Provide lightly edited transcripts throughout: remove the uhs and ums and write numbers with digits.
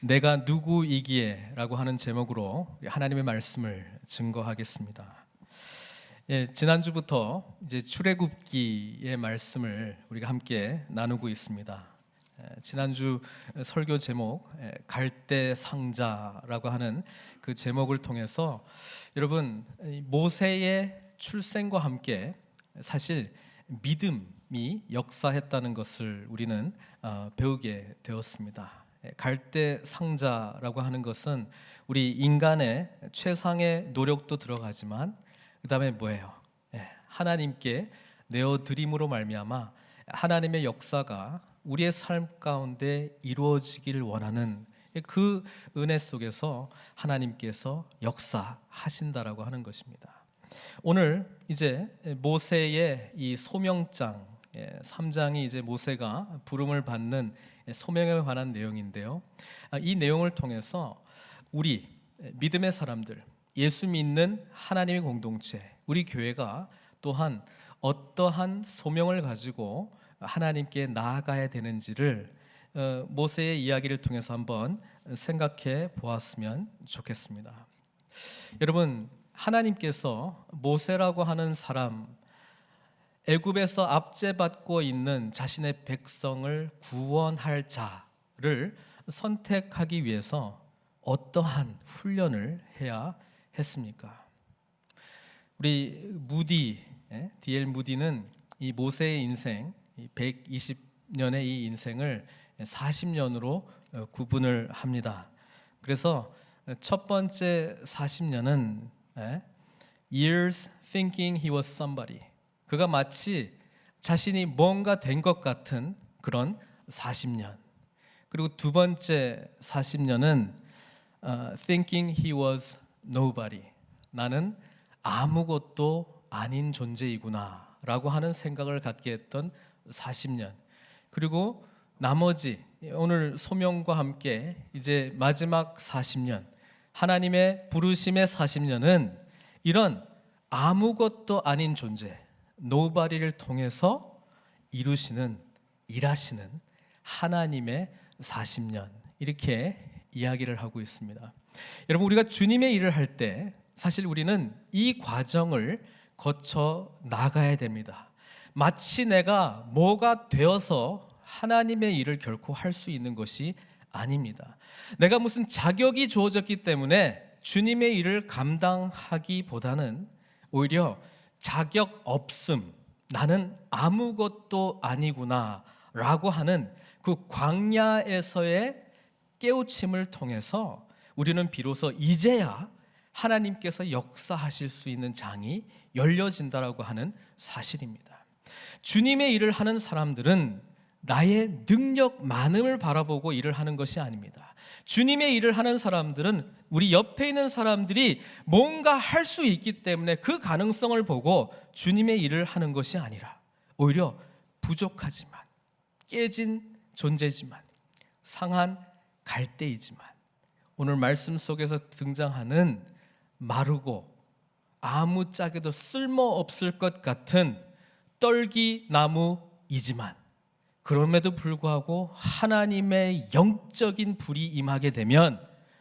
내가 누구이기에 라고 하는 제목으로 하나님의 말씀을 증거하겠습니다. 지난주부터 이제 출애굽기의 말씀을 우리가 함께 나누고 있습니다. 지난주 설교 제목 갈대 상자라고 하는 그 제목을 통해서 여러분 모세의 출생과 함께 사실 믿음이 역사했다는 것을 우리는 배우게 되었습니다. 갈대 상자라고 하는 것은 우리 인간의 최상의 노력도 들어가지만 그 다음에 뭐예요? 하나님께 내어드림으로 말미암아 하나님의 역사가 우리의 삶 가운데 이루어지기를 원하는 그 은혜 속에서 하나님께서 역사하신다라고 하는 것입니다. 오늘 이제 모세의 이 소명장 3장이 이제 모세가 부름을 받는 소명에 관한 내용인데요. 이 내용을 통해서 우리 믿음의 사람들, 예수 믿는 하나님의 공동체, 우리 교회가 또한 어떠한 소명을 가지고 하나님께 나아가야 되는지를 모세의 이야기를 통해서 한번 생각해 보았으면 좋겠습니다. 여러분, 하나님께서 모세라고 하는 사람, 애굽에서 압제받고 있는 자신의 백성을 구원할 자를 선택하기 위해서 어떠한 훈련을 해야 했습니까? 우리 무디, D.L. 무디는 이 모세의 인생, 120년의 이 인생을 40년으로 구분을 합니다. 그래서 첫 번째 40년은 years thinking he was somebody, 그가 마치 자신이 뭔가 된 것 같은 그런 40년. 그리고 두 번째 40년은 thinking he was nobody, 나는 아무것도 아닌 존재이구나 라고 하는 생각을 갖게 했던 40년. 그리고 나머지 오늘 소명과 함께 이제 마지막 40년, 하나님의 부르심의 40년은 이런 아무것도 아닌 존재, 노바리를 통해서 이루시는, 일하시는 하나님의 40년, 이렇게 이야기를 하고 있습니다. 여러분, 우리가 주님의 일을 할 때 사실 우리는 이 과정을 거쳐 나가야 됩니다. 마치 내가 뭐가 되어서 하나님의 일을 결코 할 수 있는 것이 아닙니다. 내가 무슨 자격이 주어졌기 때문에 주님의 일을 감당하기보다는 오히려 자격 없음, 나는 아무것도 아니구나 라고 하는 그 광야에서의 깨우침을 통해서 우리는 비로소 이제야 하나님께서 역사하실 수 있는 장이 열려진다라고 하는 사실입니다. 주님의 일을 하는 사람들은 나의 능력만을 바라보고 일을 하는 것이 아닙니다. 주님의 일을 하는 사람들은 우리 옆에 있는 사람들이 뭔가 할 수 있기 때문에 그 가능성을 보고 주님의 일을 하는 것이 아니라 오히려 부족하지만, 깨진 존재지만, 상한 갈대이지만 오늘 말씀 속에서 등장하는 마르고 아무짝에도 쓸모없을 것 같은 떨기나무이지만 그럼에도 불구하고 하나님의 영적인 불이 임하게 되면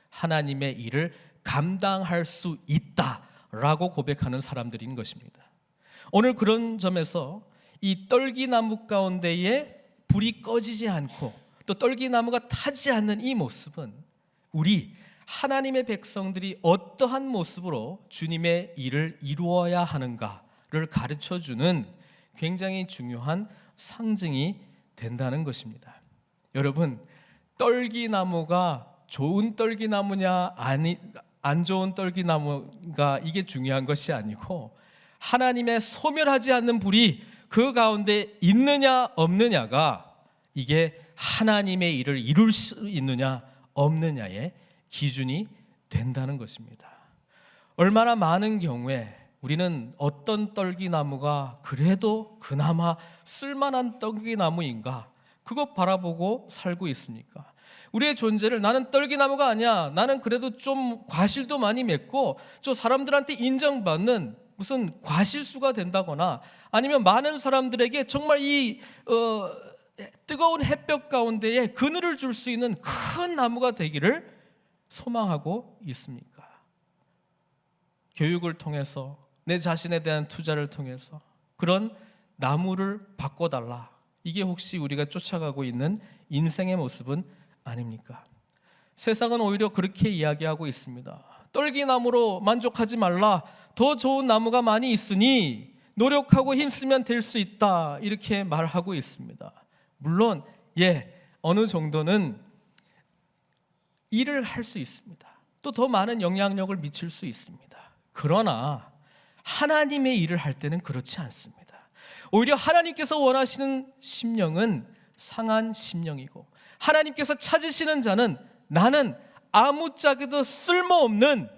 하나님의 일을 감당할 수 있다라고 고백하는 사람들인 것입니다. 오늘 그런 점에서 이 떨기나무 가운데에 불이 꺼지지 않고 또 떨기나무가 타지 않는 이 모습은 우리 하나님의 백성들이 어떠한 모습으로 주님의 일을 이루어야 하는가를 가르쳐주는 굉장히 중요한 상징이 된다는 것입니다. 여러분, 떨기나무가 좋은 떨기나무냐 안 좋은 떨기나무가 이게 중요한 것이 아니고 하나님의 소멸하지 않는 불이 그 가운데 있느냐 없느냐가 이게 하나님의 일을 이룰 수 있느냐 없느냐의 기준이 된다는 것입니다. 얼마나 많은 경우에 우리는 어떤 떨기나무가 그래도 그나마 쓸만한 떨기나무인가 그것 바라보고 살고 있습니까? 우리의 존재를 나는 떨기나무가 아니야, 나는 그래도 좀 과실도 많이 맺고 저 사람들한테 인정받는 무슨 과실수가 된다거나 아니면 많은 사람들에게 정말 이 뜨거운 햇볕 가운데에 그늘을 줄 수 있는 큰 나무가 되기를 소망하고 있습니까? 교육을 통해서, 내 자신에 대한 투자를 통해서 그런 나무를 바꿔달라. 이게 혹시 우리가 쫓아가고 있는 인생의 모습은 아닙니까? 세상은 오히려 그렇게 이야기하고 있습니다. 떨기나무로 만족하지 말라. 더 좋은 나무가 많이 있으니 노력하고 힘쓰면 될 수 있다. 이렇게 말하고 있습니다. 물론 어느 정도는 일을 할 수 있습니다. 또 더 많은 영향력을 미칠 수 있습니다. 그러나 하나님의 일을 할 때는 그렇지 않습니다. 오히려 하나님께서 원하시는 심령은 상한 심령이고, 하나님께서 찾으시는 자는 나는 아무짝에도 쓸모없는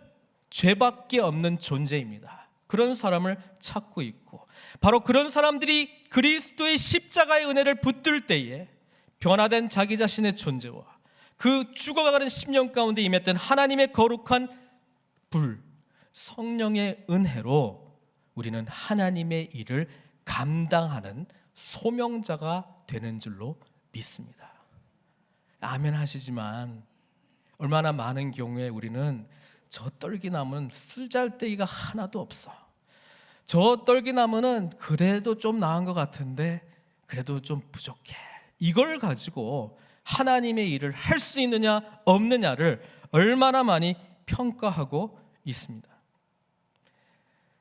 죄밖에 없는 존재입니다. 그런 사람을 찾고 있고, 바로 그런 사람들이 그리스도의 십자가의 은혜를 붙들 때에 변화된 자기 자신의 존재와 그 죽어가는 심령 가운데 임했던 하나님의 거룩한 불, 성령의 은혜로 우리는 하나님의 일을 감당하는 소명자가 되는 줄로 믿습니다. 아멘 하시지만 얼마나 많은 경우에 우리는 저 떨기나무는 쓰잘데기가 하나도 없어, 저 떨기나무는 그래도 좀 나은 것 같은데 그래도 좀 부족해, 이걸 가지고 하나님의 일을 할 수 있느냐 없느냐를 얼마나 많이 평가하고 있습니다.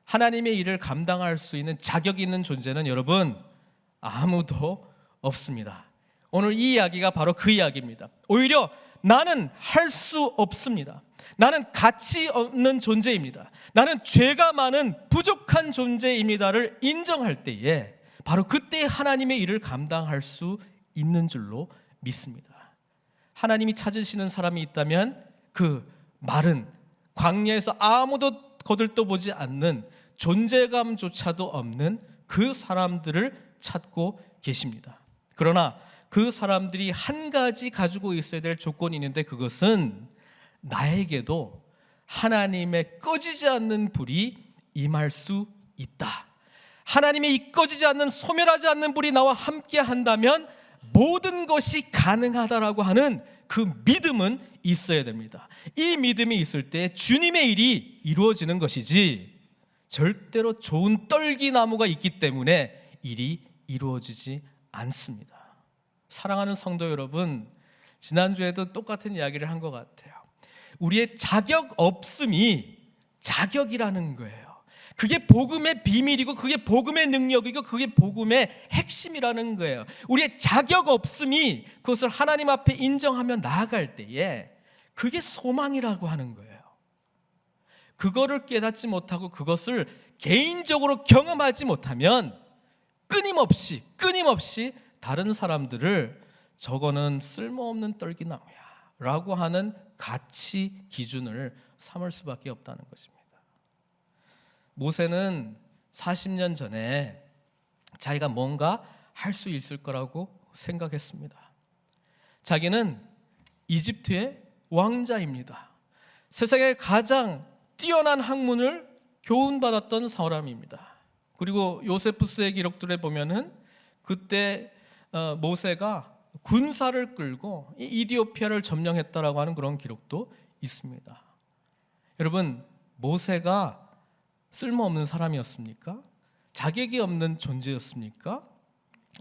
하나님의 일을 감당할 수 있는 자격이 있는 존재는 여러분 아무도 없습니다. 오늘 이 이야기가 바로 그 이야기입니다. 오히려 나는 할 수 없습니다. 나는 가치 없는 존재입니다. 나는 죄가 많은 부족한 존재입니다를 인정할 때에 바로 그때 하나님의 일을 감당할 수 있는 줄로 믿습니다. 하나님이 찾으시는 사람이 있다면 그 마른 광야에서 아무도 거들떠보지 않는 존재감조차도 없는 그 사람들을 찾고 계십니다. 그러나 그 사람들이 한 가지 가지고 있어야 될 조건이 있는데, 그것은 나에게도 하나님의 꺼지지 않는 불이 임할 수 있다. 하나님의 이 꺼지지 않는, 소멸하지 않는 불이 나와 함께 한다면 모든 것이 가능하다라고 하는 그 믿음은 있어야 됩니다. 이 믿음이 있을 때 주님의 일이 이루어지는 것이지, 절대로 좋은 떨기나무가 있기 때문에 일이 이루어지지 않습니다. 사랑하는 성도 여러분, 지난주에도 똑같은 이야기를 한 것 같아요. 우리의 자격 없음이 자격이라는 거예요. 그게 복음의 비밀이고, 그게 복음의 능력이고, 그게 복음의 핵심이라는 거예요. 우리의 자격 없음이 그것을 하나님 앞에 인정하며 나아갈 때에 그게 소망이라고 하는 거예요. 그거를 깨닫지 못하고 그것을 개인적으로 경험하지 못하면 끊임없이 다른 사람들을 저거는 쓸모없는 떨기나무야 라고 하는 가치 기준을 삼을 수밖에 없다는 것입니다. 모세는 40년 전에 자기가 뭔가 할 수 있을 거라고 생각했습니다. 자기는 이집트의 왕자입니다. 세상에 가장 뛰어난 학문을 교훈받았던 사람입니다. 그리고 요세푸스의 기록들에 보면은 그때 모세가 군사를 끌고 이디오피아를 점령했다라고 하는 그런 기록도 있습니다. 여러분, 모세가 쓸모없는 사람이었습니까? 자격이 없는 존재였습니까?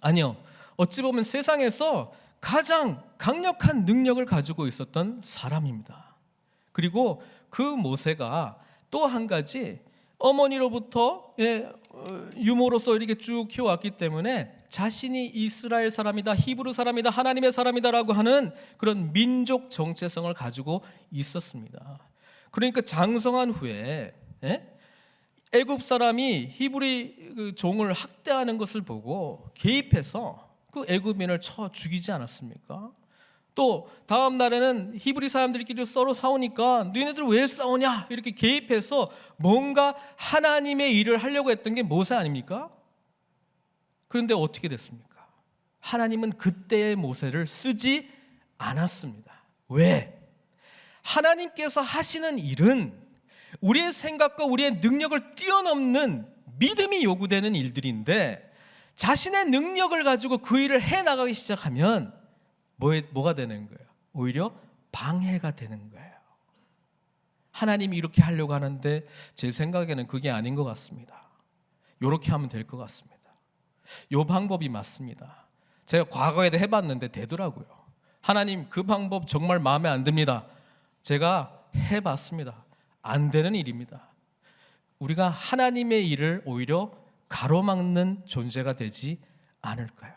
아니요. 어찌 보면 세상에서 가장 강력한 능력을 가지고 있었던 사람입니다. 그리고 그 모세가 또 한 가지, 어머니로부터 유모로서 이렇게 쭉 키워왔기 때문에 자신이 이스라엘 사람이다, 히브리 사람이다, 하나님의 사람이다라고 하는 그런 민족 정체성을 가지고 있었습니다. 그러니까 장성한 후에 애굽 사람이 히브리 그 종을 학대하는 것을 보고 개입해서 그 애굽인을 쳐 죽이지 않았습니까? 또 다음 날에는 히브리 사람들끼리 서로 싸우니까 너희네들 왜 싸우냐 이렇게 개입해서 뭔가 하나님의 일을 하려고 했던 게 모세 아닙니까? 그런데 어떻게 됐습니까? 하나님은 그때의 모세를 쓰지 않았습니다. 왜? 하나님께서 하시는 일은 우리의 생각과 우리의 능력을 뛰어넘는 믿음이 요구되는 일들인데, 자신의 능력을 가지고 그 일을 해나가기 시작하면 뭐가 되는 거예요? 오히려 방해가 되는 거예요. 하나님이 이렇게 하려고 하는데 제 생각에는 그게 아닌 것 같습니다. 이렇게 하면 될 것 같습니다. 이 방법이 맞습니다. 제가 과거에도 해봤는데 되더라고요. 하나님, 그 방법 정말 마음에 안 듭니다. 제가 해봤습니다. 안 되는 일입니다. 우리가 하나님의 일을 오히려 가로막는 존재가 되지 않을까요?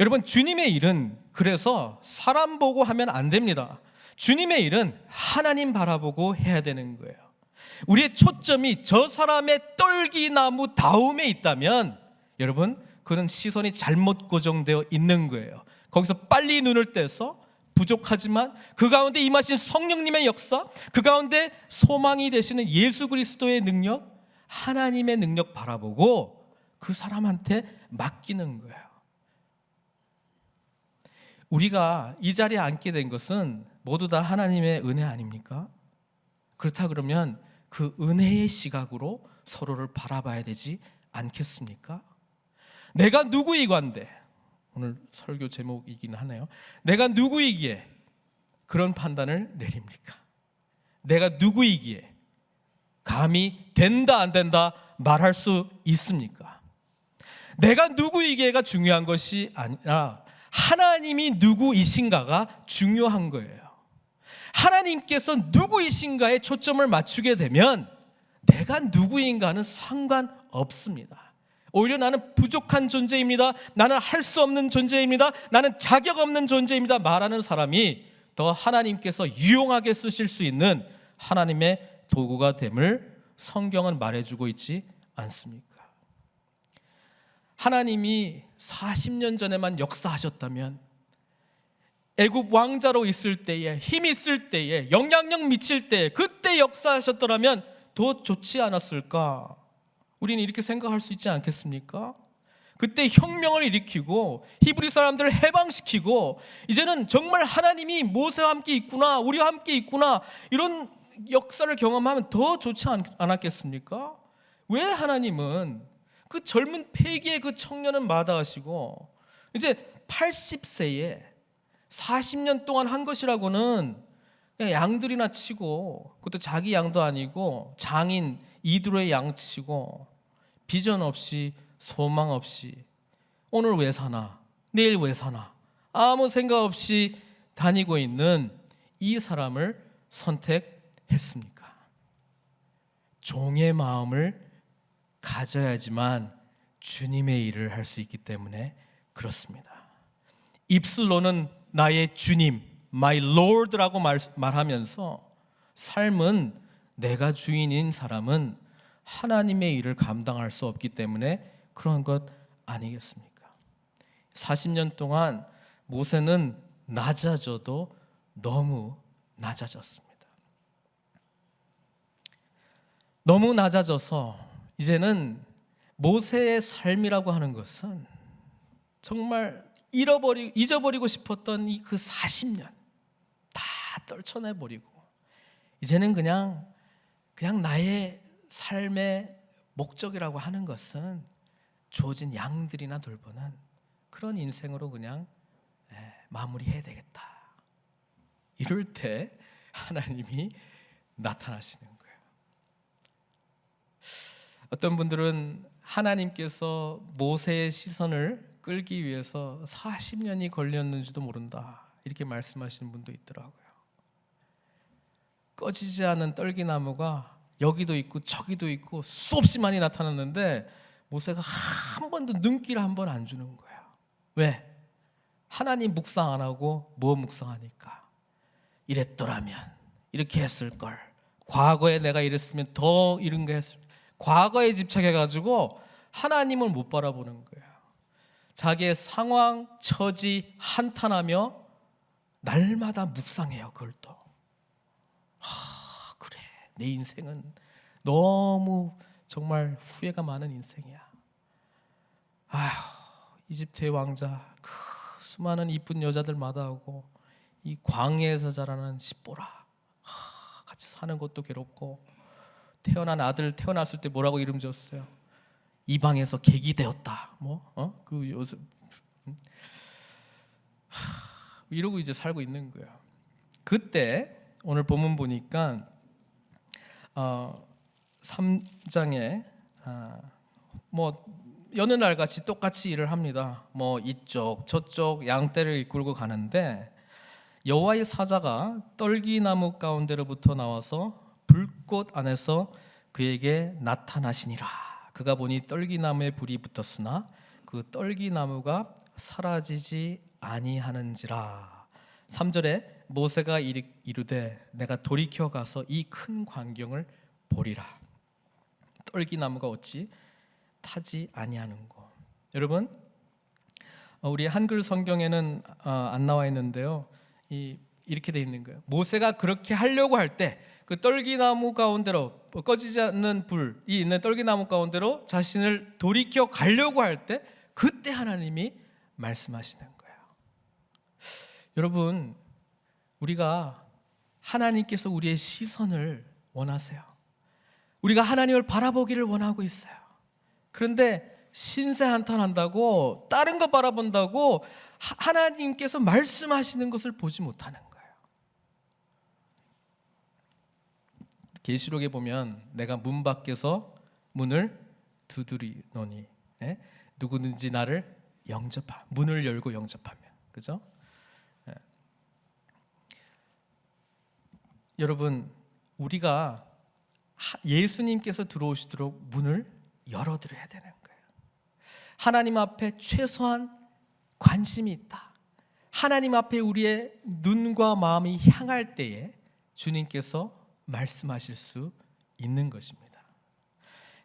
여러분, 주님의 일은 그래서 사람 보고 하면 안 됩니다. 주님의 일은 하나님 바라보고 해야 되는 거예요. 우리의 초점이 저 사람의 떨기나무 다움에 있다면 여러분, 그는 시선이 잘못 고정되어 있는 거예요. 거기서 빨리 눈을 떼서 부족하지만 그 가운데 임하신 성령님의 역사, 그 가운데 소망이 되시는 예수 그리스도의 능력, 하나님의 능력 바라보고 그 사람한테 맡기는 거예요. 우리가 이 자리에 앉게 된 것은 모두 다 하나님의 은혜 아닙니까? 그렇다 그러면 그 은혜의 시각으로 서로를 바라봐야 되지 않겠습니까? 내가 누구이건데, 오늘 설교 제목이긴 하네요. 내가 누구이기에 그런 판단을 내립니까? 내가 누구이기에 감히 된다 안 된다 말할 수 있습니까? 내가 누구이기에가 중요한 것이 아니라 하나님이 누구이신가가 중요한 거예요. 하나님께서 누구이신가에 초점을 맞추게 되면 내가 누구인가는 상관없습니다. 오히려 나는 부족한 존재입니다, 나는 할 수 없는 존재입니다, 나는 자격 없는 존재입니다 말하는 사람이 더 하나님께서 유용하게 쓰실 수 있는 하나님의 도구가 됨을 성경은 말해주고 있지 않습니까? 하나님이 40년 전에만 역사하셨다면, 애굽 왕자로 있을 때에, 힘 있을 때에, 영향력 미칠 때, 그때 역사하셨더라면 더 좋지 않았을까? 우리는 이렇게 생각할 수 있지 않겠습니까? 그때 혁명을 일으키고 히브리 사람들을 해방시키고 이제는 정말 하나님이 모세와 함께 있구나, 우리와 함께 있구나, 이런 역사를 경험하면 더 좋지 않았겠습니까? 왜 하나님은 그 젊은 패기의 그 청년은 마다하시고 이제 80세에 40년 동안 한 것이라고는 그냥 양들이나 치고, 그것도 자기 양도 아니고 장인 이두로의 양 치고, 비전 없이 소망 없이 오늘 왜 사나 내일 왜 사나 아무 생각 없이 다니고 있는 이 사람을 선택했습니까? 종의 마음을 가져야지만 주님의 일을 할 수 있기 때문에 그렇습니다. 입술로는 나의 주님, my Lord라고 말하면서 삶은 내가 주인인 사람은 하나님의 일을 감당할 수 없기 때문에 그런 것 아니겠습니까? 40년 동안 모세는 낮아져도 너무 낮아졌습니다. 너무 낮아져서 이제는 모세의 삶이라고 하는 것은 정말 잊어버리고 싶었던 이 그 40년 다 떨쳐내버리고 이제는 그냥 나의 삶의 목적이라고 하는 것은 주어진 양들이나 돌보는 그런 인생으로 그냥 마무리해야 되겠다. 이럴 때 하나님이 나타나시는 거예요. 어떤 분들은 하나님께서 모세의 시선을 끌기 위해서 40년이 걸렸는지도 모른다, 이렇게 말씀하시는 분도 있더라고요. 꺼지지 않은 떨기나무가 여기도 있고 저기도 있고 수없이 많이 나타났는데 모세가 한 번도 눈길 한 번 안 주는 거예요. 왜? 하나님 묵상 안 하고 뭐 묵상하니까? 이랬더라면 이렇게 했을걸, 과거에 내가 이랬으면 더 이런 거 했을, 과거에 집착해가지고 하나님을 못 바라보는 거예요. 자기의 상황, 처지 한탄하며 날마다 묵상해요. 그걸 또 그래, 내 인생은 너무 정말 후회가 많은 인생이야. 이집트의 왕자, 그 수많은 이쁜 여자들 마다하고 이 광야에서 자라는 십보라, 같이 사는 것도 괴롭고, 태어난 아들 태어났을 때 뭐라고 이름 지었어요? 이방에서 객이 되었다. 그 요새 이러고 이제 살고 있는 거예요. 그때 오늘 본문 보니까 3장에 여느 날 같이 똑같이 일을 합니다. 이쪽 저쪽 양떼를 이끌고 가는데 여호와의 사자가 떨기나무 가운데로부터 나와서 불꽃 안에서 그에게 나타나시니라. 그가 보니 떨기나무에 불이 붙었으나 그 떨기나무가 사라지지 아니하는지라. 3절에 모세가 이르되 내가 돌이켜 가서 이 큰 광경을 보리라. 떨기나무가 어찌 타지 아니하는고. 여러분, 우리 한글 성경에는 안 나와 있는데요, 이렇게 돼 있는 거예요. 모세가 그렇게 하려고 할 때 그 떨기나무 가운데로, 꺼지지 않는 불이 있는 떨기나무 가운데로 자신을 돌이켜 가려고 할 때 그때 하나님이 말씀하시는 거예요. 여러분, 우리가 하나님께서 우리의 시선을 원하세요. 우리가 하나님을 바라보기를 원하고 있어요. 그런데 신세한탄한다고, 다른 거 바라본다고 하나님께서 말씀하시는 것을 보지 못하는 거예요. 계시록에 보면 내가 문 밖에서 문을 두드리노니, 누구든지 나를 영접하, 문을 열고 영접하면, 그죠? 여러분, 우리가 예수님께서 들어오시도록 문을 열어드려야 되는 거예요. 하나님 앞에 최소한 관심이 있다. 하나님 앞에 우리의 눈과 마음이 향할 때에 주님께서 말씀하실 수 있는 것입니다.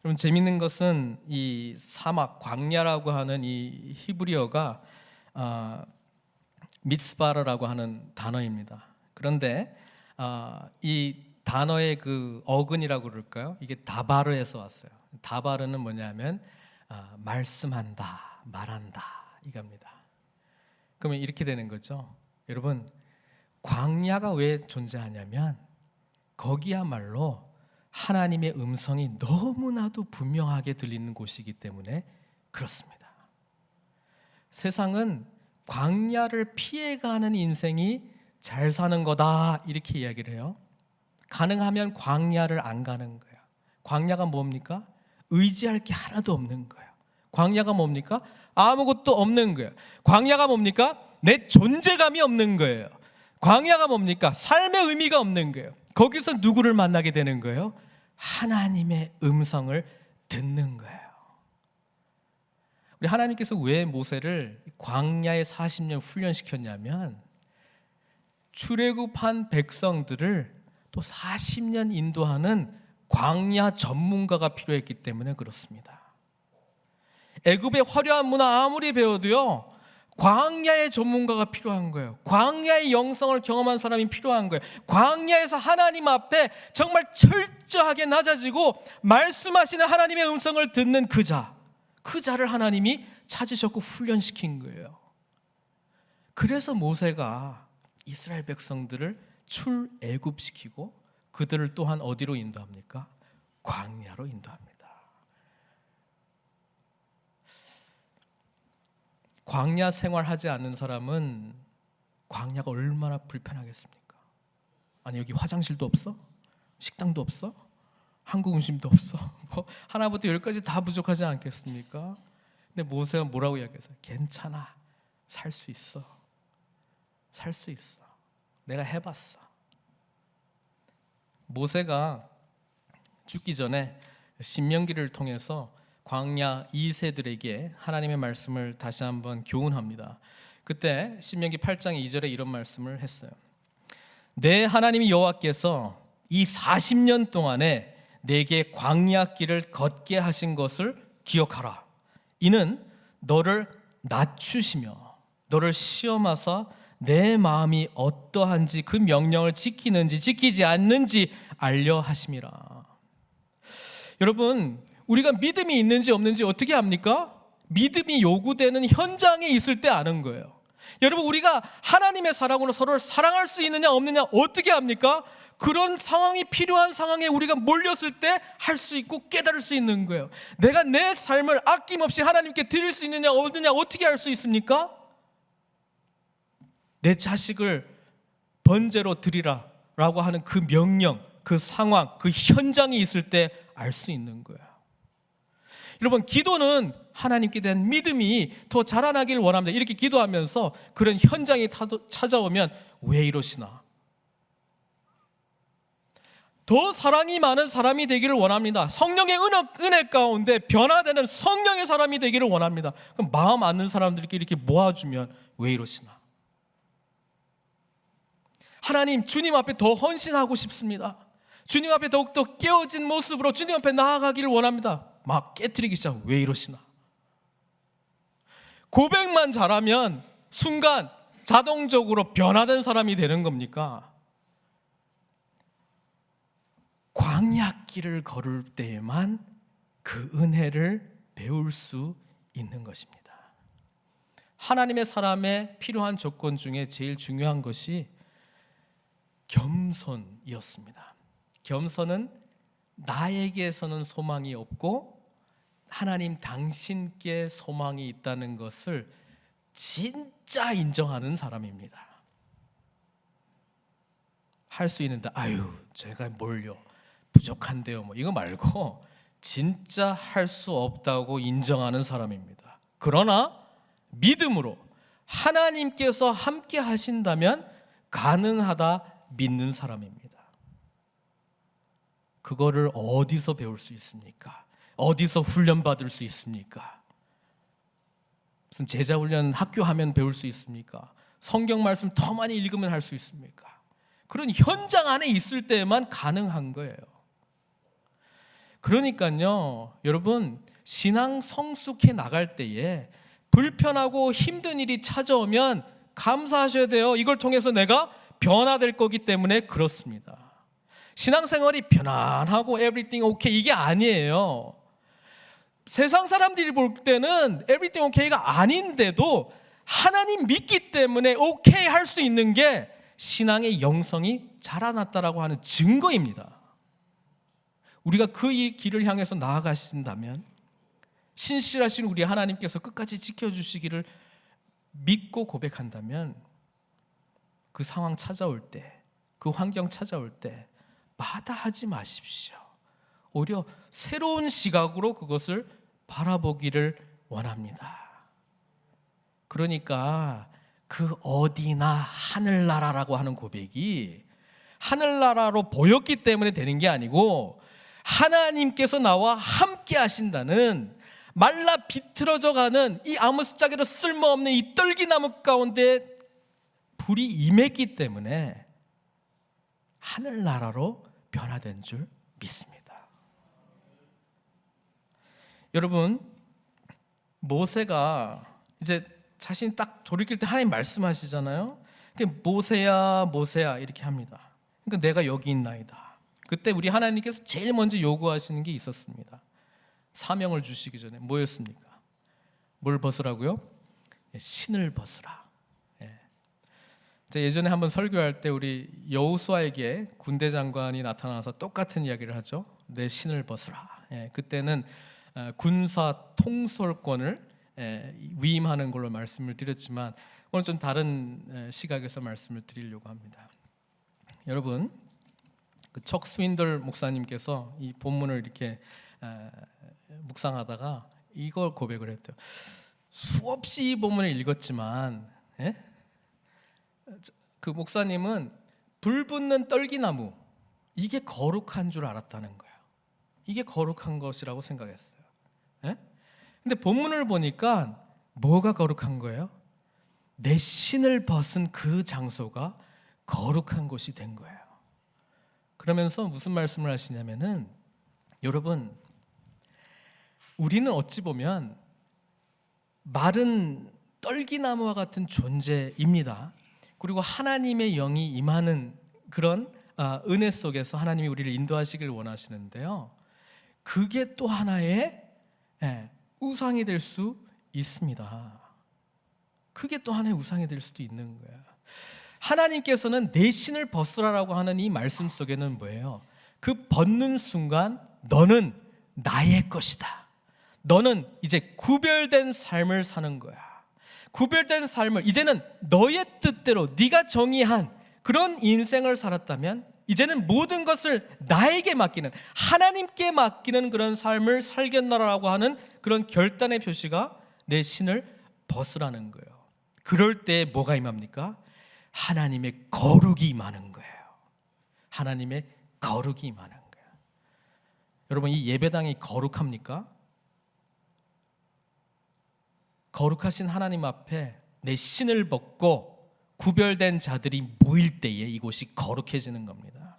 여러분, 재밌는 것은 이 사막, 광야라고 하는 이 히브리어가 미츠바라라고 하는 단어입니다. 그런데 이 단어의 그 어근이라고 그럴까요? 이게 다바르에서 왔어요. 다바르는 뭐냐면 말씀한다, 말한다, 이겁니다. 그러면 이렇게 되는 거죠. 여러분, 광야가 왜 존재하냐면 거기야말로 하나님의 음성이 너무나도 분명하게 들리는 곳이기 때문에 그렇습니다. 세상은 광야를 피해가는 인생이 잘 사는 거다, 이렇게 이야기를 해요. 가능하면 광야를 안 가는 거예요. 광야가 뭡니까? 의지할 게 하나도 없는 거예요. 광야가 뭡니까? 아무것도 없는 거예요. 광야가 뭡니까? 내 존재감이 없는 거예요. 광야가 뭡니까? 삶의 의미가 없는 거예요. 거기서 누구를 만나게 되는 거예요? 하나님의 음성을 듣는 거예요. 우리 하나님께서 왜 모세를 광야에 40년 훈련시켰냐면 출애굽한 백성들을 또 40년 인도하는 광야 전문가가 필요했기 때문에 그렇습니다. 애굽의 화려한 문화 아무리 배워도요, 광야의 전문가가 필요한 거예요. 광야의 영성을 경험한 사람이 필요한 거예요. 광야에서 하나님 앞에 정말 철저하게 낮아지고 말씀하시는 하나님의 음성을 듣는 그 자를 하나님이 찾으셨고 훈련시킨 거예요. 그래서 모세가 이스라엘 백성들을 출애굽시키고 그들을 또한 어디로 인도합니까? 광야로 인도합니다. 광야 생활하지 않는 사람은 광야가 얼마나 불편하겠습니까? 아니, 여기 화장실도 없어? 식당도 없어? 한국 음식도 없어? 하나부터 열까지 다 부족하지 않겠습니까? 근데 모세가 뭐라고 이야기했어요? 괜찮아, 살 수 있어, 살 수 있어, 내가 해봤어. 모세가 죽기 전에 신명기를 통해서 광야 2세들에게 하나님의 말씀을 다시 한번 교훈합니다. 그때 신명기 8장 2절에 이런 말씀을 했어요. 내 하나님 여호와께서 이 40년 동안에 내게 광야길을 걷게 하신 것을 기억하라. 이는 너를 낮추시며 너를 시험하사 내 마음이 어떠한지 그 명령을 지키는지 지키지 않는지 알려 하심이라. 여러분, 우리가 믿음이 있는지 없는지 어떻게 합니까? 믿음이 요구되는 현장에 있을 때 아는 거예요. 여러분, 우리가 하나님의 사랑으로 서로를 사랑할 수 있느냐 없느냐 어떻게 합니까? 그런 상황이 필요한 상황에 우리가 몰렸을 때 할 수 있고 깨달을 수 있는 거예요. 내가 내 삶을 아낌없이 하나님께 드릴 수 있느냐 없느냐 어떻게 할 수 있습니까? 내 자식을 번제로 드리라 라고 하는 그 명령, 그 상황, 그 현장이 있을 때 알 수 있는 거예요. 여러분, 기도는 하나님께 대한 믿음이 더 자라나길 원합니다. 이렇게 기도하면서 그런 현장이 찾아오면 왜 이러시나? 더 사랑이 많은 사람이 되기를 원합니다. 성령의 은혜 가운데 변화되는 성령의 사람이 되기를 원합니다. 그럼 마음 맞는 사람들끼리 이렇게 모아주면 왜 이러시나? 하나님, 주님 앞에 더 헌신하고 싶습니다. 주님 앞에 더욱더 깨어진 모습으로 주님 앞에 나아가기를 원합니다. 막 깨트리기 시작. 왜 이러시나? 고백만 잘하면 순간 자동적으로 변화된 사람이 되는 겁니까? 광야길을 걸을 때에만 그 은혜를 배울 수 있는 것입니다. 하나님의 사람에 필요한 조건 중에 제일 중요한 것이 겸손이었습니다. 겸손은 나에게서는 소망이 없고 하나님 당신께 소망이 있다는 것을 진짜 인정하는 사람입니다. 할 수 있는데 아유 제가 뭘요 부족한데요 뭐 이거 말고 진짜 할 수 없다고 인정하는 사람입니다. 그러나 믿음으로 하나님께서 함께 하신다면 가능하다 믿는 사람입니다. 그거를 어디서 배울 수 있습니까? 어디서 훈련받을 수 있습니까? 무슨 제자훈련 학교 하면 배울 수 있습니까? 성경 말씀 더 많이 읽으면 할 수 있습니까? 그런 현장 안에 있을 때만 가능한 거예요. 그러니까요, 여러분, 신앙 성숙해 나갈 때에 불편하고 힘든 일이 찾아오면 감사하셔야 돼요. 이걸 통해서 내가 변화될 거기 때문에 그렇습니다. 신앙생활이 편안하고 everything okay 이게 아니에요. 세상 사람들이 볼 때는 everything okay가 아닌데도 하나님 믿기 때문에 okay 할 수 있는 게 신앙의 영성이 자라났다라고 하는 증거입니다. 우리가 그 길을 향해서 나아가신다면 신실하신 우리 하나님께서 끝까지 지켜주시기를 믿고 고백한다면 그 상황 찾아올 때, 그 환경 찾아올 때 마다하지 마십시오. 오히려 새로운 시각으로 그것을 바라보기를 원합니다. 그러니까 그 어디나 하늘나라라고 하는 고백이 하늘나라로 보였기 때문에 되는 게 아니고 하나님께서 나와 함께 하신다는 말라 비틀어져가는 이 아무짝에도 쓸모없는 이 떨기나무 가운데 불이 임했기 때문에 하늘나라로 변화된 줄 믿습니다. 여러분, 모세가 이제 자신이 딱 돌이킬 때 하나님 말씀하시잖아요. 모세야 모세야 이렇게 합니다. 그러니까 내가 여기 있나이다. 그때 우리 하나님께서 제일 먼저 요구하시는 게 있었습니다. 사명을 주시기 전에 뭐였습니까? 뭘 벗으라고요? 신을 벗으라. 예전에 한번 설교할 때 우리 여호수아에게 군대 장관이 나타나서 똑같은 이야기를 하죠. 내 신을 벗으라. 그때는 군사 통솔권을 위임하는 걸로 말씀을 드렸지만 오늘 좀 다른 시각에서 말씀을 드리려고 합니다. 여러분, 그 척 스윈들 목사님께서 이 본문을 이렇게 묵상하다가 이걸 고백을 했대요. 수없이 이 본문을 읽었지만 그 목사님은 불 붙는 떨기나무 이게 거룩한 줄 알았다는 거예요. 이게 거룩한 것이라고 생각했어요. 근데 본문을 보니까 뭐가 거룩한 거예요? 내 신을 벗은 그 장소가 거룩한 곳이 된 거예요. 그러면서 무슨 말씀을 하시냐면은 여러분, 우리는 어찌 보면 마른 떨기나무와 같은 존재입니다. 그리고 하나님의 영이 임하는 그런 은혜 속에서 하나님이 우리를 인도하시길 원하시는데요. 그게 또 하나의 우상이 될 수 있습니다. 그게 또 하나의 우상이 될 수도 있는 거예요. 하나님께서는 내 신을 벗으라라고 하는 이 말씀 속에는 뭐예요? 그 벗는 순간 너는 나의 것이다. 너는 이제 구별된 삶을 사는 거야. 구별된 삶을, 이제는 너의 뜻대로 네가 정의한 그런 인생을 살았다면 이제는 모든 것을 나에게 맡기는, 하나님께 맡기는 그런 삶을 살겠노라라고 하는 그런 결단의 표시가 내 신을 벗으라는 거예요. 그럴 때 뭐가 임합니까? 하나님의 거룩이 임하는 거예요. 하나님의 거룩이 임하는 거예요. 여러분, 이 예배당이 거룩합니까? 거룩하신 하나님 앞에 내 신을 벗고 구별된 자들이 모일 때에 이곳이 거룩해지는 겁니다.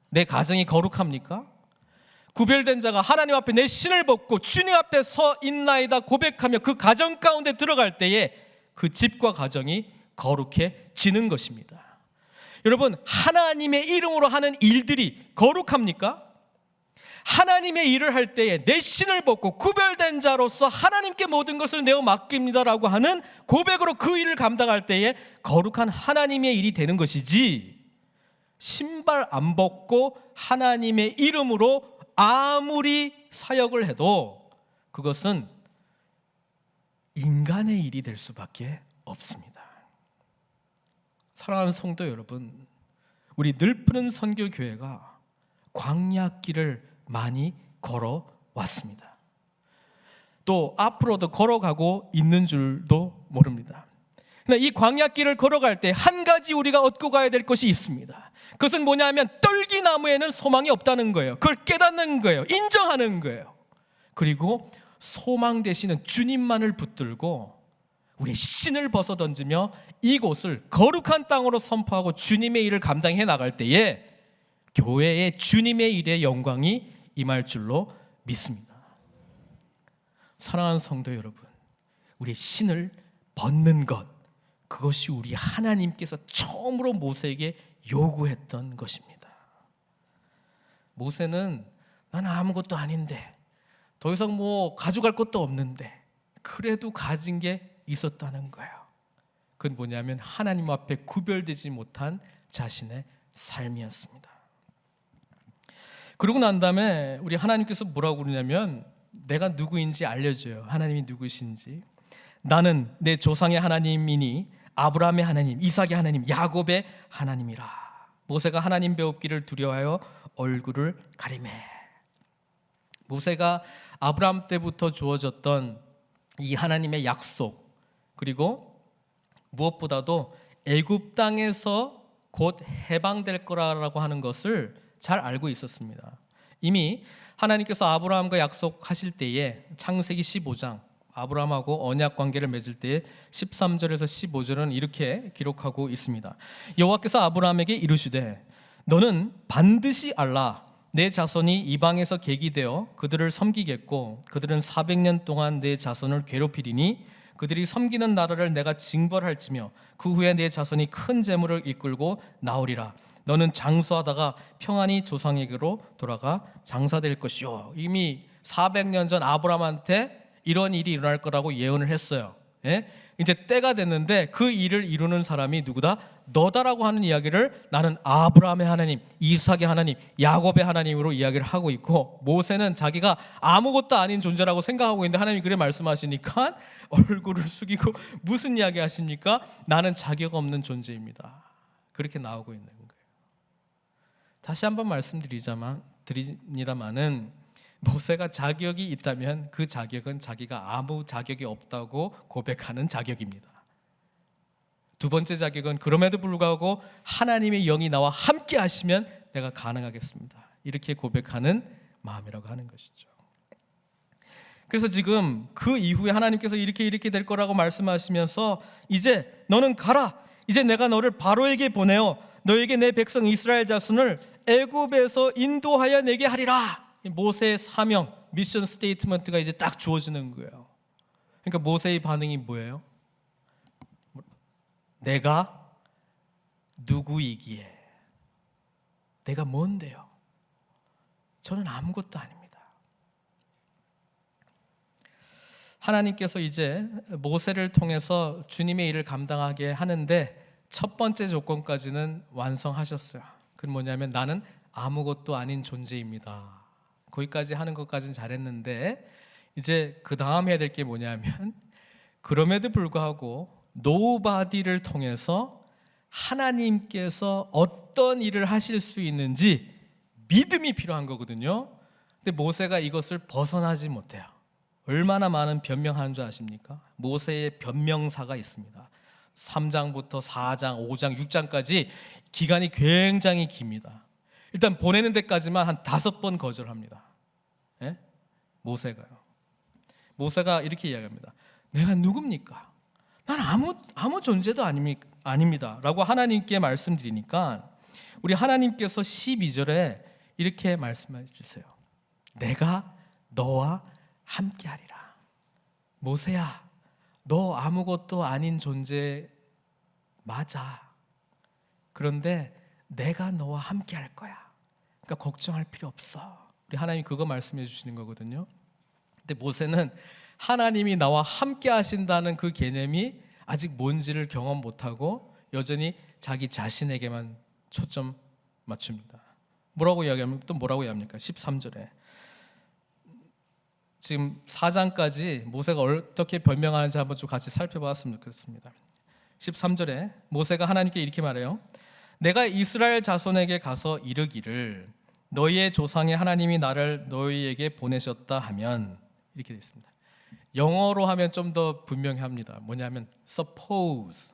내 가정이 거룩합니까? 구별된 자가 하나님 앞에 내 신을 벗고 주님 앞에 서 있나이다 고백하며 그 가정 가운데 들어갈 때에 그 집과 가정이 거룩해지는 것입니다. 여러분, 하나님의 이름으로 하는 일들이 거룩합니까? 하나님의 일을 할 때에 내 신을 벗고 구별된 자로서 하나님께 모든 것을 내어 맡깁니다라고 하는 고백으로 그 일을 감당할 때에 거룩한 하나님의 일이 되는 것이지, 신발 안 벗고 하나님의 이름으로 아무리 사역을 해도 그것은 인간의 일이 될 수밖에 없습니다. 사랑하는 성도 여러분, 우리 늘푸른 선교교회가 광야길을 많이 걸어왔습니다. 또 앞으로도 걸어가고 있는 줄도 모릅니다. 그러나 이 광야길을 걸어갈 때 한 가지 우리가 얻고 가야 될 것이 있습니다. 그것은 뭐냐면 떨기나무에는 소망이 없다는 거예요. 그걸 깨닫는 거예요. 인정하는 거예요. 그리고 소망 되시는 주님만을 붙들고 우리의 신을 벗어 던지며 이곳을 거룩한 땅으로 선포하고 주님의 일을 감당해 나갈 때에 교회의 주님의 일의 영광이 임할 줄로 믿습니다. 사랑하는 성도 여러분, 우리의 신을 벗는 것, 그것이 우리 하나님께서 처음으로 모세에게 요구했던 것입니다. 모세는 나는 아무것도 아닌데, 더 이상 뭐 가져갈 것도 없는데 그래도 가진 게 있었다는 거예요. 그건 뭐냐면 하나님 앞에 구별되지 못한 자신의 삶이었습니다. 그러고 난 다음에 우리 하나님께서 뭐라고 그러냐면 내가 누구인지 알려줘요. 하나님이 누구신지. 나는 내 조상의 하나님이니 아브라함의 하나님, 이삭의 하나님, 야곱의 하나님이라. 모세가 하나님 배웁기를 두려워하여 얼굴을 가리매. 모세가 아브라함 때부터 주어졌던 이 하나님의 약속, 그리고 무엇보다도 애굽 땅에서 곧 해방될 거라고 하는 것을 잘 알고 있었습니다. 이미 하나님께서 아브라함과 약속하실 때에 창세기 15장, 아브라함하고 언약 관계를 맺을 때에 13절에서 15절은 이렇게 기록하고 있습니다. 여호와께서 아브라함에게 이르시되 너는 반드시 알라. 내 자손이 이방에서 계기되어 그들을 섬기겠고 그들은 400년 동안 내 자손을 괴롭히리니 그들이 섬기는 나라를 내가 징벌할지며 그 후에 내 자손이 큰 재물을 이끌고 나오리라. 너는 장수하다가 평안히 조상에게로 돌아가 장사될 것이요. 이미 400년 전 아브라함한테 이런 일이 일어날 거라고 예언을 했어요. 예? 이제 때가 됐는데 그 일을 이루는 사람이 누구다? 너다라고 하는 이야기를 나는 아브라함의 하나님, 이삭의 하나님, 야곱의 하나님으로 이야기를 하고 있고, 모세는 자기가 아무것도 아닌 존재라고 생각하고 있는데 하나님이 그래 말씀하시니까 얼굴을 숙이고 무슨 이야기 하십니까? 나는 자격 없는 존재입니다. 그렇게 나오고 있는 거예요. 다시 한번 말씀드립니다마는 모세가 자격이 있다면 그 자격은 자기가 아무 자격이 없다고 고백하는 자격입니다. 두 번째 자격은 그럼에도 불구하고 하나님의 영이 나와 함께 하시면 내가 가능하겠습니다. 이렇게 고백하는 마음이라고 하는 것이죠. 그래서 지금 그 이후에 하나님께서 이렇게 될 거라고 말씀하시면서 이제 너는 가라. 이제 내가 너를 바로에게 보내어 너에게 내 백성 이스라엘 자손을 애굽에서 인도하여 내게 하리라. 모세의 사명, 미션 스테이트먼트가 이제 딱 주어지는 거예요. 그러니까 모세의 반응이 뭐예요? 내가 누구이기에? 내가 뭔데요? 저는 아무것도 아닙니다. 하나님께서 이제 모세를 통해서 주님의 일을 감당하게 하는데 첫 번째 조건까지는 완성하셨어요. 그건 뭐냐면 나는 아무것도 아닌 존재입니다. 거기까지 하는 것까지는 잘했는데 이제 그 다음 해야 될 게 뭐냐면 그럼에도 불구하고 노바디를 통해서 하나님께서 어떤 일을 하실 수 있는지 믿음이 필요한 거거든요. 근데 모세가 이것을 벗어나지 못해요. 얼마나 많은 변명하는 줄 아십니까? 모세의 변명사가 있습니다. 3장부터 4장, 5장, 6장까지 기간이 굉장히 깁니다. 일단 보내는 데까지만 한 5번 거절합니다. 예? 모세가요. 모세가 이렇게 이야기합니다. 내가 누굽니까? 난 아무 존재도 아닙니다 라고 하나님께 말씀드리니까 우리 하나님께서 12절에 이렇게 말씀해 주세요. 내가 너와 함께하리라. 모세야, 너 아무것도 아닌 존재 맞아. 그런데 내가 너와 함께할 거야. 그러니까 걱정할 필요 없어. 우리 하나님이 그거 말씀해 주시는 거거든요. 근데 모세는 하나님이 나와 함께 하신다는 그 개념이 아직 뭔지를 경험 못하고 여전히 자기 자신에게만 초점 맞춥니다. 뭐라고 이야기하면 또 뭐라고 이야기합니까? 13절에 지금 4장까지 모세가 어떻게 변명하는지 한번 좀 같이 살펴봤으면 좋겠습니다. 13절에 모세가 하나님께 이렇게 말해요. 내가 이스라엘 자손에게 가서 이르기를 너희의 조상의 하나님이 나를 너희에게 보내셨다 하면 이렇게 되어 있습니다. 영어로 하면 좀 더 분명히 합니다. 뭐냐면 suppose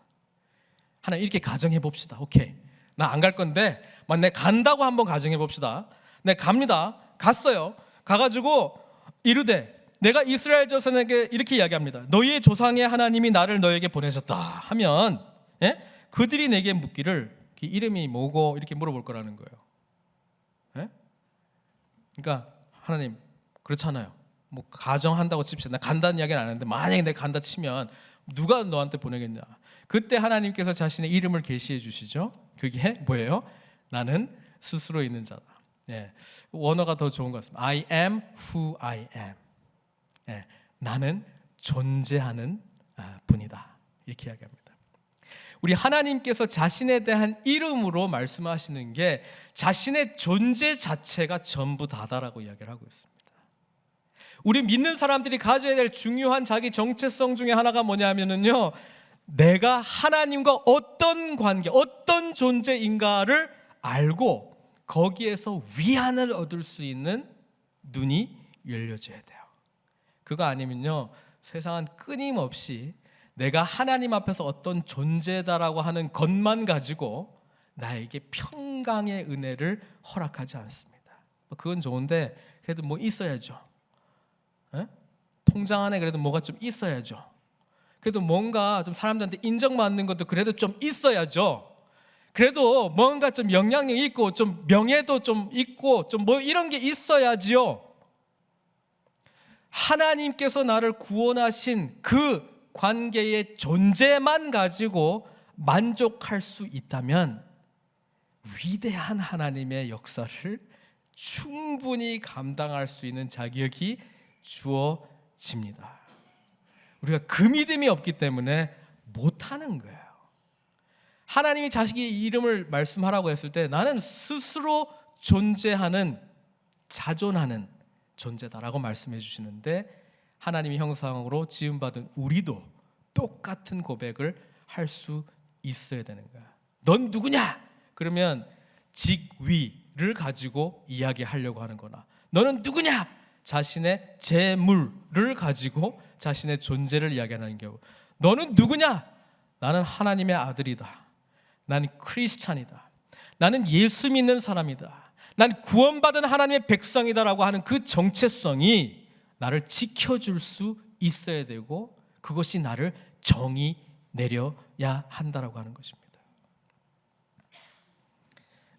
하나 이렇게 가정해 봅시다. 오케이, 나 안 갈 건데 만 내가 간다고 한번 가정해 봅시다. 내가 갑니다. 갔어요. 가가지고 이르되 내가 이스라엘 자손에게 이렇게 이야기합니다. 너희의 조상의 하나님이 나를 너에게 보내셨다 하면 예? 그들이 내게 묻기를 그 이름이 뭐고 이렇게 물어볼 거라는 거예요. 예? 그러니까 하나님 그렇잖아요. 뭐 가정한다고 칩시다. 나 간다는 이야기는 안 하는데 만약에 내가 간다 치면 누가 너한테 보내겠냐. 그때 하나님께서 자신의 이름을 계시해 주시죠. 그게 뭐예요? 나는 스스로 있는 자다. 예, 원어가 더 좋은 것 같습니다. I am who I am. 예, 나는 존재하는 분이다. 이렇게 이야기합니다. 우리 하나님께서 자신에 대한 이름으로 말씀하시는 게 자신의 존재 자체가 전부 다다라고 이야기를 하고 있습니다. 우리 믿는 사람들이 가져야 될 중요한 자기 정체성 중에 하나가 뭐냐면요, 내가 하나님과 어떤 관계, 어떤 존재인가를 알고 거기에서 위안을 얻을 수 있는 눈이 열려져야 돼요. 그거 아니면요, 세상은 끊임없이 내가 하나님 앞에서 어떤 존재다라고 하는 것만 가지고 나에게 평강의 은혜를 허락하지 않습니다. 그건 좋은데 그래도 뭐 있어야죠. 에? 통장 안에 그래도 뭐가 좀 있어야죠. 그래도 뭔가 좀 사람들한테 인정받는 것도 그래도 좀 있어야죠. 그래도 뭔가 좀 영향력이 있고 좀 명예도 좀 있고 좀 뭐 이런 게 있어야지요. 하나님께서 나를 구원하신 그 관계의 존재만 가지고 만족할 수 있다면 위대한 하나님의 역사를 충분히 감당할 수 있는 자격이 주어집니다. 우리가 그 믿음이 없기 때문에 못하는 거예요. 하나님이 자식의 이름을 말씀하라고 했을 때 나는 스스로 존재하는, 자존하는 존재다라고 말씀해 주시는데 하나님의 형상으로 지음받은 우리도 똑같은 고백을 할 수 있어야 되는 거야. 넌 누구냐? 그러면 직위를 가지고 이야기하려고 하는 거나, 너는 누구냐? 자신의 재물을 가지고 자신의 존재를 이야기하는 경우, 너는 누구냐? 나는 하나님의 아들이다. 나는 크리스찬이다. 나는 예수 믿는 사람이다. 난 구원받은 하나님의 백성이다라고 하는 그 정체성이 나를 지켜줄 수 있어야 되고 그것이 나를 정의 내려야 한다라고 하는 것입니다.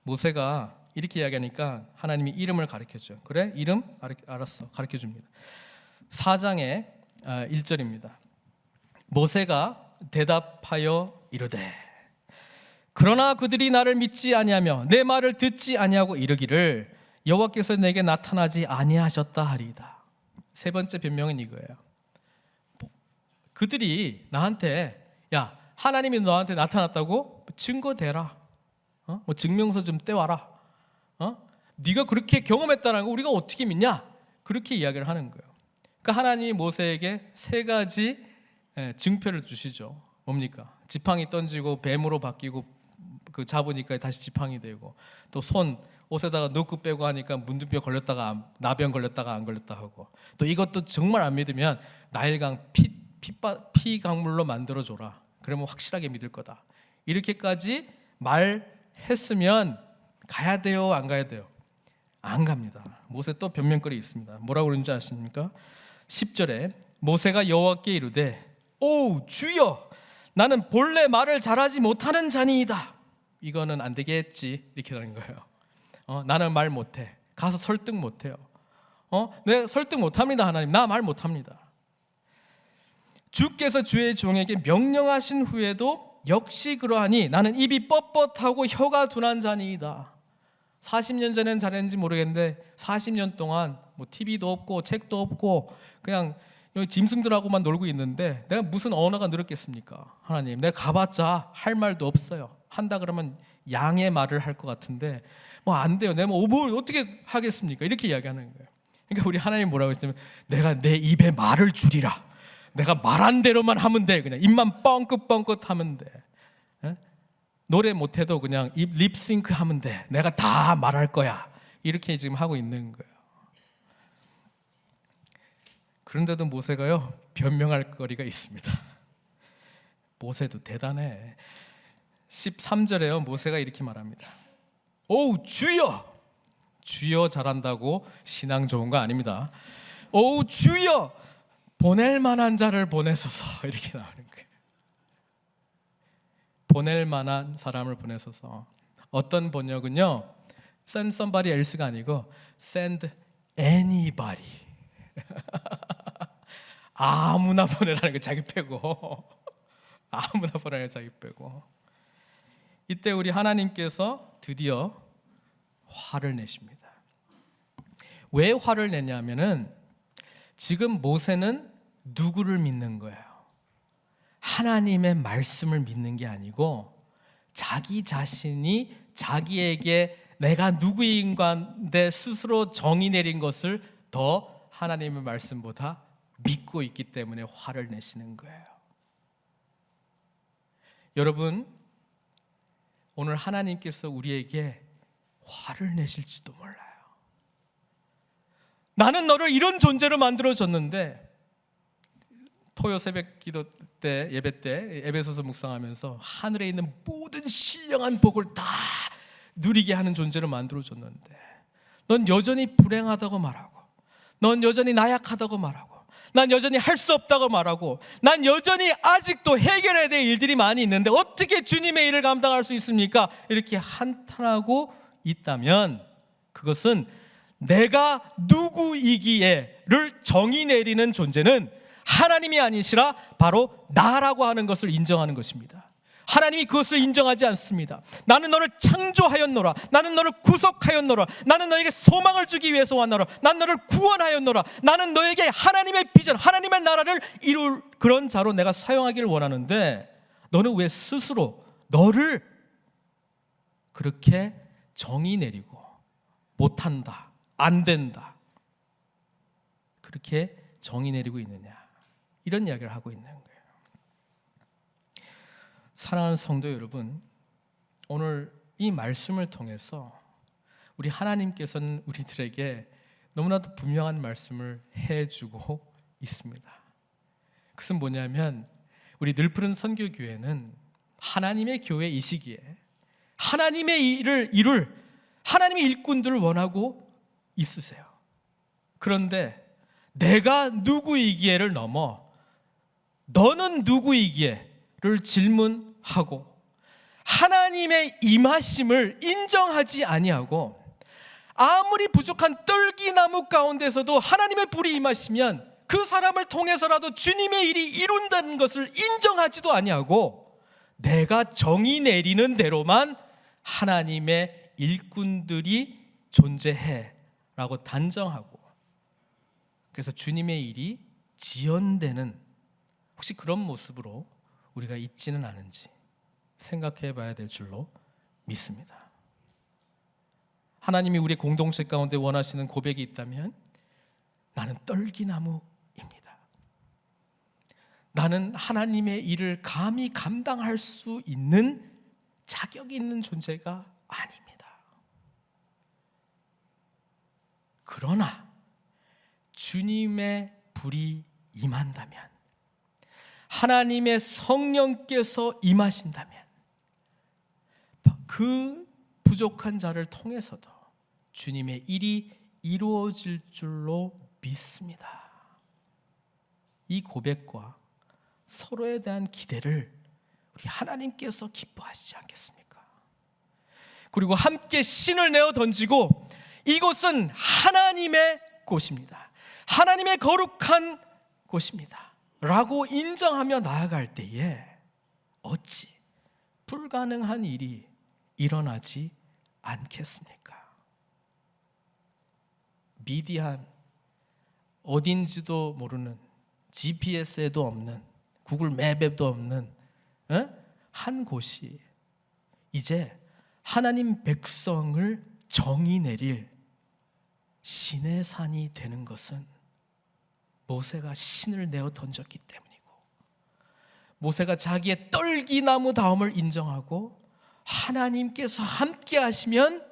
모세가 이렇게 이야기하니까 하나님이 이름을 가르쳐줘요. 그래? 이름? 알았어. 가르쳐줍니다. 4장의 1절입니다. 모세가 대답하여 이르되 그러나 그들이 나를 믿지 아니하며 내 말을 듣지 아니하고 이르기를 여호와께서 내게 나타나지 아니하셨다 하리이다. 세 번째 변명은 이거예요. 그들이 나한테 야, 하나님이 너한테 나타났다고? 증거 대라. 뭐 증명서 좀 떼와라. 네가 그렇게 경험했다는 거 우리가 어떻게 믿냐? 그렇게 이야기를 하는 거예요. 그러니까 하나님이 모세에게 세 가지 증표를 주시죠. 뭡니까? 지팡이 던지고 뱀으로 바뀌고 그 잡으니까 다시 지팡이 되고, 또 손 옷에다가 넣고 빼고 하니까 문둥병 걸렸다가 나병 걸렸다가 안 걸렸다 하고, 또 이것도 정말 안 믿으면 나일강 피 강물로 만들어 줘라. 그러면 확실하게 믿을 거다. 이렇게까지 말했으면 가야 돼요, 안 가야 돼요? 안 갑니다. 모세 또 변명거리 있습니다. 뭐라고 그러는지 아십니까? 10절에 모세가 여호와께 이르되 오 주여, 나는 본래 말을 잘하지 못하는 자니이다. 이거는 안 되겠지, 이렇게 하는 거예요. 나는 말 못해. 가서 설득 못해요. 내가 설득 못합니다. 하나님, 나 말 못합니다. 주께서 주의 종에게 명령하신 후에도 역시 그러하니 나는 입이 뻣뻣하고 혀가 둔한 자니이다. 40년 전에는 잘했는지 모르겠는데 40년 동안 뭐 TV도 없고 책도 없고 그냥 여기 짐승들하고만 놀고 있는데 내가 무슨 언어가 늘었겠습니까? 하나님, 내가 가봤자 할 말도 없어요. 한다 그러면 양의 말을 할 것 같은데 뭐 안 돼요. 내가 뭘 어떻게 하겠습니까? 이렇게 이야기하는 거예요. 그러니까 우리 하나님 뭐라고 했냐면 내가 내 입에 말을 줄이라. 내가 말한 대로만 하면 돼. 그냥 입만 뻥긋뻥긋 하면 돼. 노래 못해도 그냥 입 립싱크 하면 돼. 내가 다 말할 거야. 이렇게 지금 하고 있는 거예요. 그런데도 모세가요, 변명할 거리가 있습니다. 모세도 대단해. 13절에요 모세가 이렇게 말합니다. 오 주여. 주여 잘한다고 신앙 좋은 거 아닙니다. 오 주여, 보낼 만한 자를 보내소서. 이렇게 나오는 거예요. 보낼 만한 사람을 보내소서. 어떤 번역은요, send somebody else가 아니고 send anybody. 아무나 보내라는 거, 자기 빼고. 아무나 보내라는 거, 자기 빼고. 이때 우리 하나님께서 드디어 화를 내십니다. 왜 화를 내냐면은 지금 모세는 누구를 믿는 거예요? 하나님의 말씀을 믿는 게 아니고 자기 자신이 자기에게 내가 누구인가인데 스스로 정의 내린 것을 더 하나님의 말씀보다 믿고 있기 때문에 화를 내시는 거예요. 여러분, 오늘 하나님께서 우리에게 화를 내실지도 몰라요. 나는 너를 이런 존재로 만들어줬는데, 토요 새벽 기도 때, 예배 때 에베소서 묵상하면서 하늘에 있는 모든 신령한 복을 다 누리게 하는 존재로 만들어줬는데 넌 여전히 불행하다고 말하고, 넌 여전히 나약하다고 말하고, 난 여전히 할 수 없다고 말하고, 난 여전히 아직도 해결해야 될 일들이 많이 있는데 어떻게 주님의 일을 감당할 수 있습니까? 이렇게 한탄하고 있다면 그것은 내가 누구이기에를 정의 내리는 존재는 하나님이 아니시라 바로 나라고 하는 것을 인정하는 것입니다. 하나님이 그것을 인정하지 않습니다. 나는 너를 창조하였노라. 나는 너를 구속하였노라. 나는 너에게 소망을 주기 위해서 왔노라. 나는 너를 구원하였노라. 나는 너에게 하나님의 비전, 하나님의 나라를 이룰 그런 자로 내가 사용하기를 원하는데 너는 왜 스스로 너를 그렇게 정의 내리고 못한다, 안 된다, 그렇게 정의 내리고 있느냐, 이런 이야기를 하고 있는 거예요. 사랑하는 성도 여러분, 오늘 이 말씀을 통해서 우리 하나님께서는 우리들에게 너무나도 분명한 말씀을 해주고 있습니다. 그것은 뭐냐면 우리 늘푸른 선교교회는 하나님의 교회이시기에 하나님의 일을 이룰 하나님의 일꾼들을 원하고 있으세요. 그런데 내가 누구이기에를 넘어 너는 누구이기에를 질문하고 하나님의 임하심을 인정하지 아니하고 아무리 부족한 떨기나무 가운데서도 하나님의 불이 임하시면 그 사람을 통해서라도 주님의 일이 이룬다는 것을 인정하지도 아니하고 내가 정의 내리는 대로만 하나님의 일꾼들이 존재해 라고 단정하고, 그래서 주님의 일이 지연되는, 혹시 그런 모습으로 우리가 있지는 않은지 생각해 봐야 될 줄로 믿습니다. 하나님이 우리 공동체 가운데 원하시는 고백이 있다면 나는 떨기나무입니다. 나는 하나님의 일을 감히 감당할 수 있는 자격이 있는 존재가 아닙니다. 그러나 주님의 불이 임한다면, 하나님의 성령께서 임하신다면 그 부족한 자를 통해서도 주님의 일이 이루어질 줄로 믿습니다. 이 고백과 서로에 대한 기대를 우리 하나님께서 기뻐하시지 않겠습니까? 그리고 함께 신을 내어 던지고 이곳은 하나님의 곳입니다. 하나님의 거룩한 곳입니다. 라고 인정하며 나아갈 때에 어찌 불가능한 일이 일어나지 않겠습니까? 미디안, 어딘지도 모르는, GPS에도 없는, 구글 맵에도 없는 한 곳이 이제 하나님 백성을 정의 내릴 신의 산이 되는 것은 모세가 신을 내어 던졌기 때문이고, 모세가 자기의 떨기나무다움을 인정하고 하나님께서 함께 하시면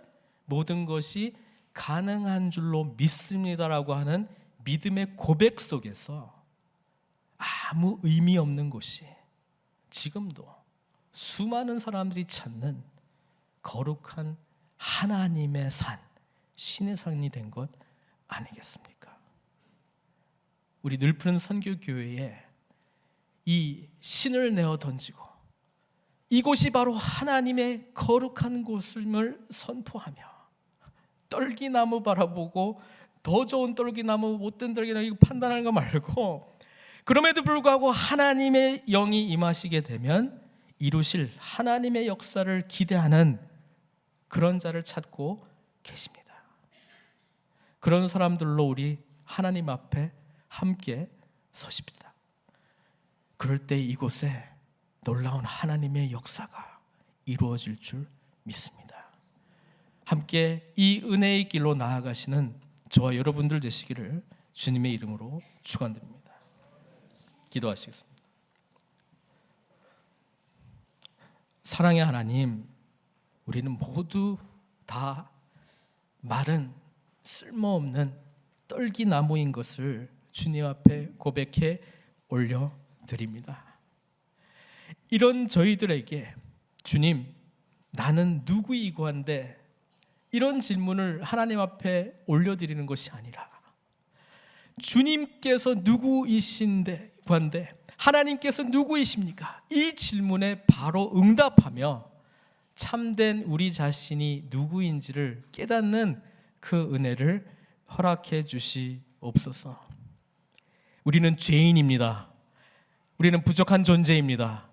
모든 것이 가능한 줄로 믿습니다라고 하는 믿음의 고백 속에서 아무 의미 없는 곳이 지금도 수많은 사람들이 찾는 거룩한 하나님의 산, 신의 산이 된 것 아니겠습니까? 우리 늘푸른 선교교회에 이 신을 내어 던지고 이곳이 바로 하나님의 거룩한 곳임을 선포하며, 떨기나무 바라보고 더 좋은 떨기나무, 못된 떨기나무 이거 판단하는 거 말고, 그럼에도 불구하고 하나님의 영이 임하시게 되면 이루실 하나님의 역사를 기대하는 그런 자를 찾고 계십니다. 그런 사람들로 우리 하나님 앞에 함께 서십시다. 그럴 때 이곳에 놀라운 하나님의 역사가 이루어질 줄 믿습니다. 함께 이 은혜의 길로 나아가시는 저와 여러분들 되시기를 주님의 이름으로 축원드립니다. 기도하시겠습니다. 사랑의 하나님, 우리는 모두 다 마른 쓸모없는 떨기나무인 것을 주님 앞에 고백해 올려드립니다. 이런 저희들에게 주님, 나는 누구이고 한데, 이런 질문을 하나님 앞에 올려드리는 것이 아니라 주님께서 누구이신데 한데, 하나님께서 누구이십니까? 이 질문에 바로 응답하며 참된 우리 자신이 누구인지를 깨닫는 그 은혜를 허락해 주시옵소서. 우리는 죄인입니다. 우리는 부족한 존재입니다.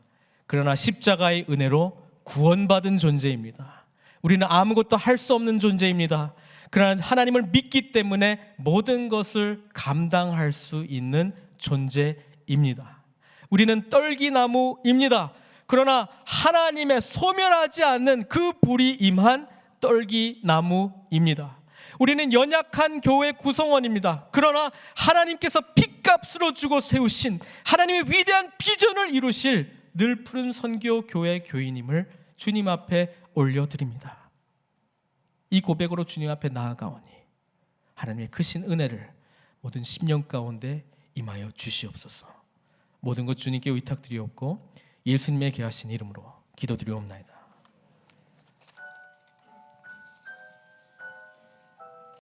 그러나 십자가의 은혜로 구원받은 존재입니다. 우리는 아무것도 할 수 없는 존재입니다. 그러나 하나님을 믿기 때문에 모든 것을 감당할 수 있는 존재입니다. 우리는 떨기나무입니다. 그러나 하나님의 소멸하지 않는 그 불이 임한 떨기나무입니다. 우리는 연약한 교회 구성원입니다. 그러나 하나님께서 핏값으로 주고 세우신 하나님의 위대한 비전을 이루실 늘푸른 선교 교회 교인임을 주님 앞에 올려드립니다. 이 고백으로 주님 앞에 나아가오니 하나님의 크신 은혜를 모든 심령 가운데 임하여 주시옵소서. 모든 것 주님께 의탁드리옵고 예수님의 귀하신 이름으로 기도드리옵나이다.